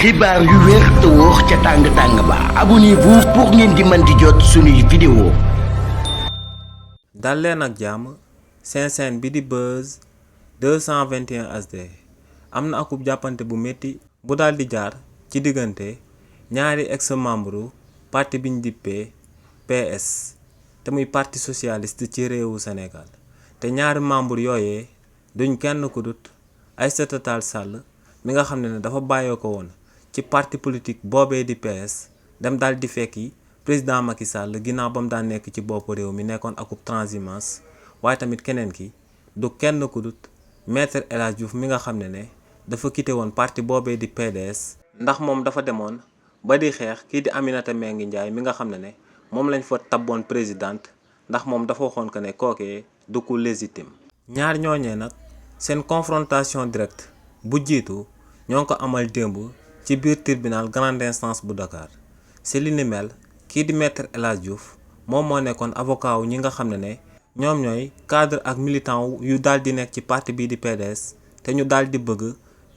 xibaar yu wér te wóor ca tàng-tàng ba abonnez-vous pour ngeen di mën di jot suñuy vidéo. dal leen ak jàmm seen chaîne bi di Buzz 221 HD am na akub jàppante bu metti bu daal di jaar ci diggante ñaari ex-membre parti biñ dippee PS te muy parti socialiste ci réewu Sénégal te ñaari membre yooyee duñ kenn ku dut Aïssata Tall Sall mi nga xam ne dafa bàyyee ko woon ci parti politique boobee di PS dem daal di fekki président Macky Sall ginnaaw ba mu daan nekk ci bopp réew mi nekkoon akub transhumance waaye tamit keneen ki du kenn ku dut maître El Hadji Diouf mi nga xam ne dafa quitté woon parti boobee di PDS ndax moom dafa demoon ba di xeex kii di Aminata Mbengue Ndiaye mi nga xam ne moom lañ fa tabboon présidente ndax moom dafa waxoon que ne kookee du ku légitime. ñaar ñooñee nag seen confrontation directe bu jiitu ñoo ngi ko amal démb ci biir tribunal grande instance bu Dakar si li ni mel kii di maître El Hadji Diouf moom moo nekkoon avocat wu ñi nga xam ne ñoom ñooy cadre ak militant yu daal di nekk ci parti bii di PDS te ñu daal di bëgg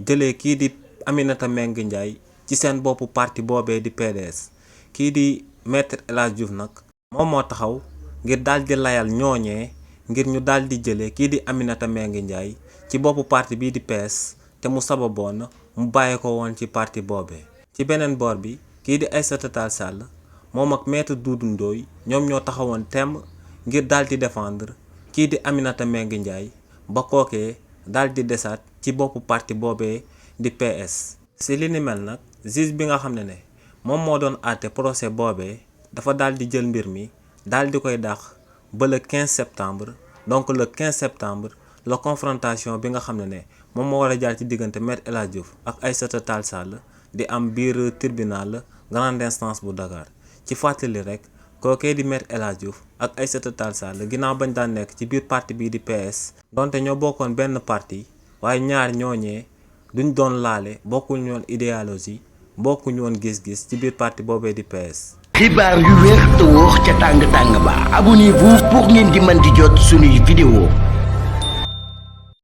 jëlee kii di Aminata Mbengue Ndiaye ci seen boppu parti boobee di PDS kii di maître El Hadji Diouf nag moom moo taxaw ngir daal di layal ñooñee ngir ñu daal di jëlee kii di Aminata Mbengue Ndiaye ci boppu parti bii di PS te mu sababoon mu bàyyi ko woon ci parti boobee. ci beneen boor bi kii di Aïssata Tall Sall moom ak maître Doudou Ndoye ñoom ñoo taxawoon temm ngir daal di défendre kii di Aminata Mbengue Ndiaye ba kookee daal di desaat ci boppu parti boobee di PS. si li ni mel nag juge bi nga xam ne moom moo doon àtte procès boobee dafa daal di jël mbir mi daal di koy dàq ba le 15 septembre donc le 15 septembre la confrontation bi nga xam ne moom moo war a jaar ci diggante maître El Hadji Diouf ak Aïssata Tall Sall di am biir tribunal grande instance bu Dakar ci fàttali rek kookee di maître El Hadji Diouf ak Aïssata Tall Sall ginnaaw bañ daan nekk ci biir parti bii di PS donte ñoo bokkoon benn parti waaye ñaar ñooñee duñ doon laale bokkuñu woon idéologie bokkuñu woon gis-gis ci biir parti boobee di PS. xibaar yu wér te wóor ca tàng-tàng ba abonnez-vous pour ngeen di mën di jot suñuy vidéo.